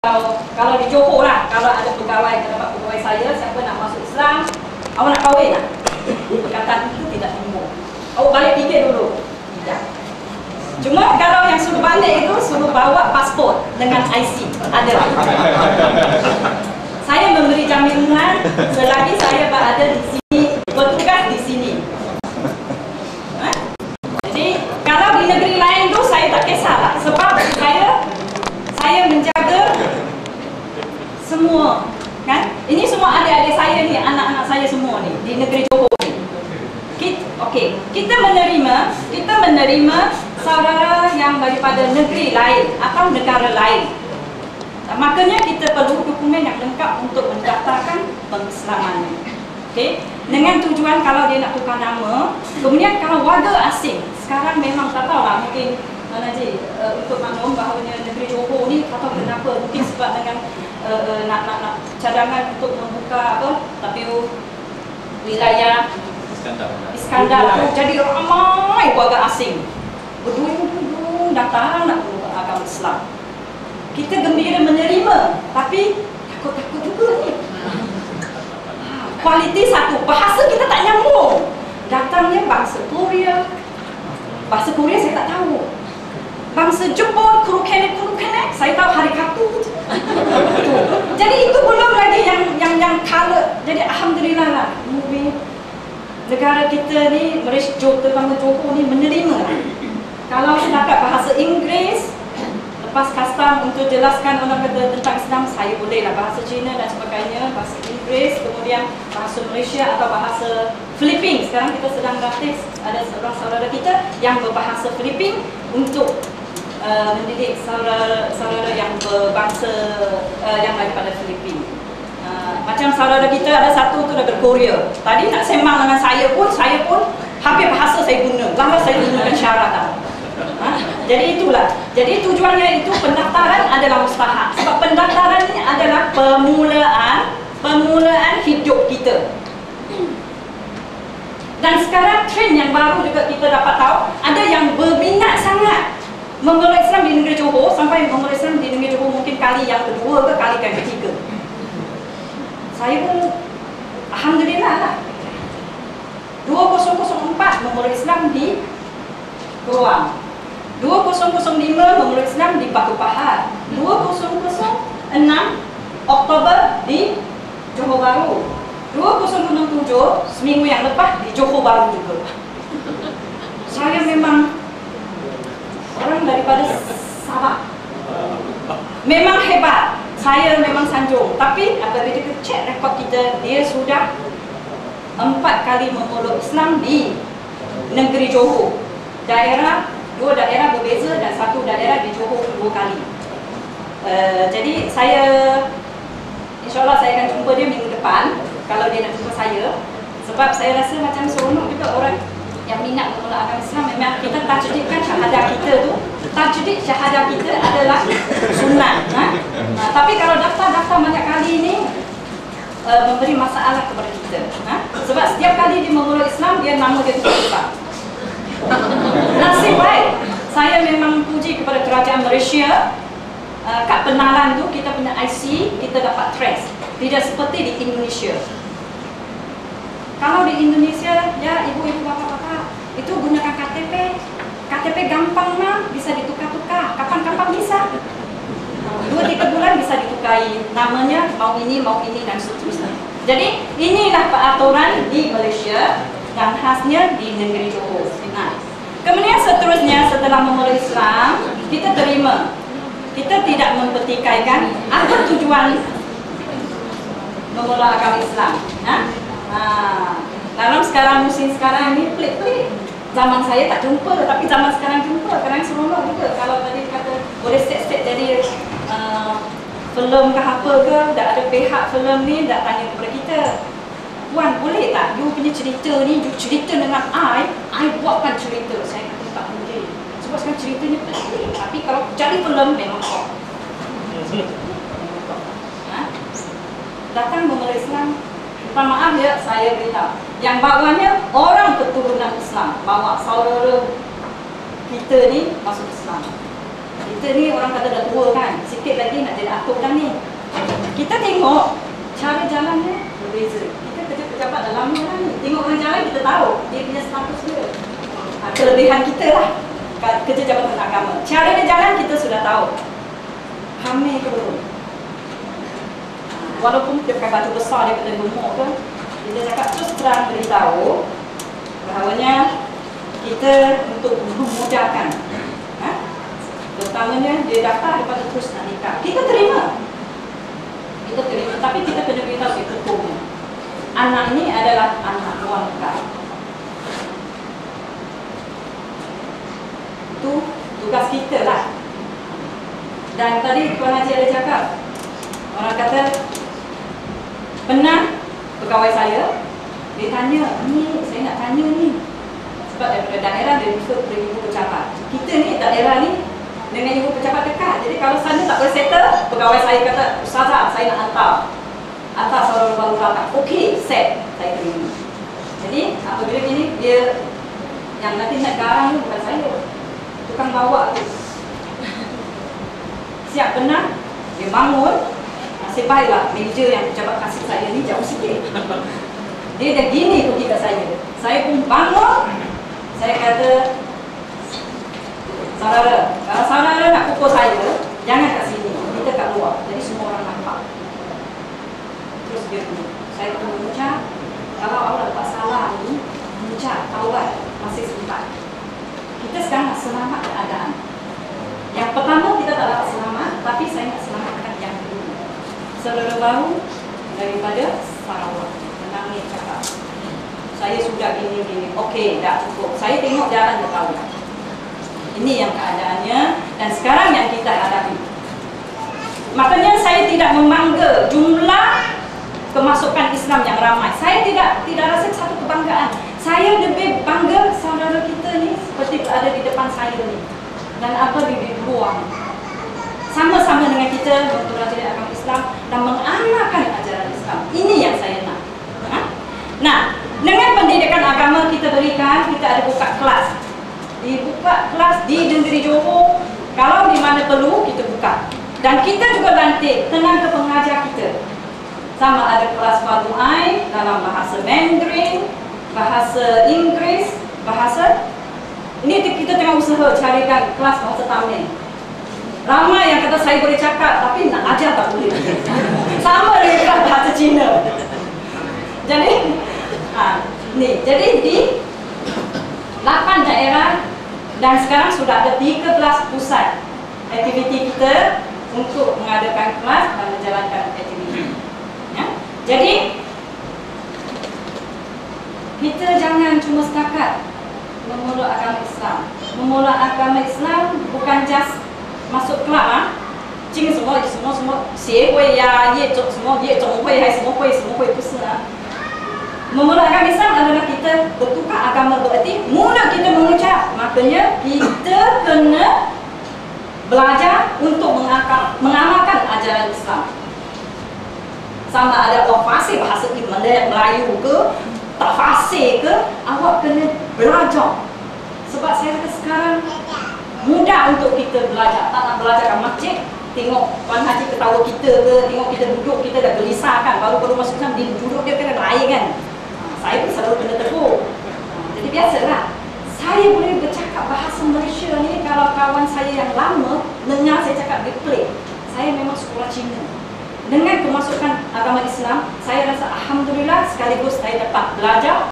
kalau di Johor lah, kalau ada pegawai, terdapat pegawai saya, siapa nak masuk Islam, awak nak kahwin tak? Perkataan itu tidak timbul. Awak balik fikir dulu. Tidak. Cuma kalau yang suruh balik itu suruh bawa pasport dengan IC. Ada. Saya memberi jaminan selagi saya berada di sini, bertugas di sini. Jadi kalau di negeri lain tu saya tak kisahlah, sebab saya menjaga semua, kan? Ini semua adik-adik saya ni, anak-anak saya semua ni di negeri Johor ni. Kita menerima saudara yang daripada negeri lain atau negara lain. Makanya kita perlu dokumen yang lengkap untuk mendaftarkan pengislamannya. Okey, dengan tujuan kalau dia nak tukar nama. Kemudian kalau warga asing, sekarang memang tak tahulah, mungkin Najib untuk maklum bahawa negeri Johor ni tak tahu kenapa, mungkin sebab dengan nak cadangan untuk membuka tapi wilayah Iskandar tu jadi ramai warga asing berduyun-duyun datang nak berubah agama Islam. Kita gembira menerima, tapi takut-takut juga ni. Kualiti satu, bahasa kita tak nyambung. Datangnya bahasa Korea. Bahasa Korea saya tak tahu. Bangsa Jepun, kurukenek, saya tahu hari Kapu. Jadi itu belum lagi yang color. Jadi alhamdulillah lah, negara kita ni, Malaysia, terutama Johor ni menerima lah. Kalau setakat bahasa Inggeris, lepas custom untuk jelaskan orang kata tentang Islam, saya boleh lah bahasa Cina dan sebagainya, bahasa Inggeris, kemudian bahasa Malaysia atau bahasa Filipin. Sekarang kita sedang latih, ada seorang saudara kita yang berbahasa Filipin untuk mendidik saudara yang berbangsa yang daripada Filipin. Macam saudara kita ada satu tu daripada Korea. Tadi nak sembang dengan saya pun hampir bahasa saya guna. Lama saya gunakan syarat tau. Jadi itulah. Jadi tujuannya itu pendaftaran adalah mustahak. Sebab pendaftaran ini adalah permulaan hidup kita. Dan sekarang trend yang baru juga kita dapat tahu, ada yang berminat sangat memeluk Islam di negeri Johor, sampai memeluk Islam di negeri Johor mungkin kali yang kedua ke kali yang ketiga. Saya pun alhamdulillah lah. 2004 memeluk Islam di Keruang. 2005 memeluk Islam di Batu Pahat. 2006 Oktober di Johor Bahru. 2007 seminggu yang lepas di Johor Bahru juga. Saya memang orang daripada Sabah. Memang hebat. Saya memang sanjung. Tapi apabila kita cek rekod kita, dia sudah 4 kali memeluk Islam di negeri Johor. Dua daerah berbeza dan satu daerah di Johor 2 kali. Jadi saya, insyaAllah saya akan jumpa dia minggu depan kalau dia nak jumpa saya. Sebab saya rasa macam seronok juga orang yang minat memeluk agama Islam. Memang kita tajdidkan syahadah kita tu. Tajdid syahadah kita adalah sunat. Tapi kalau daftar banyak kali ini memberi masalah kepada kita. Sebab setiap kali dia memeluk Islam, dia nama dia tukar-tukar. Nasib baik, saya memang puji kepada kerajaan Malaysia. Kad penalan tu kita punya IC, kita dapat trace. Tidak seperti di Indonesia. Kalau di Indonesia, ya ibu-ibu, bapak-bapak, itu gunakan KTP. KTP gampang mah, bisa ditukar-tukar. Kapan-kapan bisa. 2-3 bulan bisa ditukai. Namanya mau ini dan seterusnya. Jadi inilah peraturan di Malaysia dan khasnya di negeri Johor. Kemudian seterusnya setelah memeluk Islam, kita terima. Kita tidak mempertikaikan apa tujuan memeluk agama Islam. Dalam sekarang musim sekarang ini pelik-pelik. Zaman saya tak jumpa, tapi zaman sekarang jumpa. Kadang seronok juga. Kalau tadi kata boleh set-set jadi filem ke apa ke, dah ada pihak filem ni dah tanya kepada kita, Puan boleh tak you punya cerita ni, you cerita dengan I buatkan cerita. Saya kata tak boleh. Sebab sekarang ceritanya pelik. Tapi kalau jadi filem memang kok. Datang memeluk Islam. Minta maaf ya, saya beritahu. Yang bawanya orang keturunan Islam, bawa saudara kita ni masuk Islam. Itu Kita ni orang kata dah tua kan, sikit lagi nak jadi atuk dah ni. Kita tengok cara jalannya berbeza. Kita kerja pejabat dah lama dah ni. Tengok orang jalan kita tahu dia punya status dia. Kelebihan kita lah kerja jabatan agama. Cara dia jalan kita sudah tahu. Hamil ke belum? Walaupun dia pakai baju besar, dia kata gemuk ke, kita cakap terus terang beritahu bahawanya kita untuk memudahkan. Pertamanya dia daftar daripada terus nak nikah. Kita terima. Tapi kita kena beritahu si ketumnya. Anak ini adalah anak wanita. Itu tugas kita lah. Dan tadi Tuan Haji ada cakap, orang kata pernah pegawai saya, dia tanya, ni saya nak tanya ni, sebab daripada daerah dia refer ke ibu pejabat. Kita ni daerah ni dengan ibu pejabat dekat. Jadi kalau sana tak boleh settle, pegawai saya kata, Ustazah, saya nak hantar saudara baru datang. Okey, set, saya terima. Jadi apabila gini, dia yang nanti nak garang ni bukan saya, tukang bawa tu. Siap benar, dia bangun. Nasib baiklah manager yang pejabat kasih saya ni jauh sikit. Dia dah gini pergi kat saya. Saya pun bangun. Saya kata, saudara, kalau saudara nak pukul saya, jangan kat sini, kita kat luar. Jadi semua orang nampak. Terus dia pun, saya pun mengucap, kalau Allah tak salah ni, mengucap, taubat, masih sempat. Kita sekarang nak selamat keadaan. Yang pertama kita tak dapat selamat, tapi saya nak selamatkan yang kedua. Saudara baru daripada Sarawak menangis cakap, saya sudah gini-gini. Okey, dah cukup. Saya tengok jalan dia tahu. Ini yang keadaannya dan sekarang yang kita hadapi. Makanya saya tidak memangga jumlah kemasukan Islam yang ramai. Saya tidak rasa satu kebanggaan. Saya lebih bangga saudara kita ni seperti berada di depan saya ni. Dan apa di luar. Sama-sama dengan kita mempelajari agama Islam dan mengamalkan ajaran Islam. Ini yang saya nak. Nah, dengan pendidikan agama kita berikan, kita ada buka kelas. Dibuka kelas di Negeri Johor. Kalau di mana perlu, kita buka. Dan kita juga lantik tenaga pengajar kita. Sama ada kelas Fardu Ain dalam bahasa Mandarin, bahasa Inggeris, bahasa... Ini kita tengah usaha carikan kelas bahasa Tamil. Ramai yang kata saya boleh cakap, tapi nak ajar tak boleh. Sama dengan kelas bahasa Cina. Jadi, jadi di 8 daerah dan sekarang sudah ada 13 pusat aktiviti kita untuk mengadakan kelas dan menjalankan aktiviti. Ya? Jadi, kita jangan cuma setakat memulak agama Islam. Memulak agama Islam bukan just masuk kelab semua协会呀、业总会还什么会不是啊。Memulak agama Islam adalah kita bertukar agama, berarti mula kita mengucap, makanya kita kena belajar untuk mengamalkan ajaran Islam. Sama ada awak fasih bahasa Melayu ke, tak fasih ke, awak kena belajar. Sebab saya kata sekarang mudah untuk kita belajar. Tak nak belajar kat masjid, tengok Tuan Haji ketawa kita ke, tengok kita duduk, kita dah gelisah kan. Baru-baru masuk Islam, dia duduk dia kena lain kan. Saya pun selalu kena tegur. Jadi biasalah. Saya boleh bercakap bahasa Malaysia ni kalau kawan saya yang lama dengar saya cakap dia pelik. Saya memang sekolah Cina. Dengan kemasukan agama Islam, saya rasa alhamdulillah sekaligus saya dapat belajar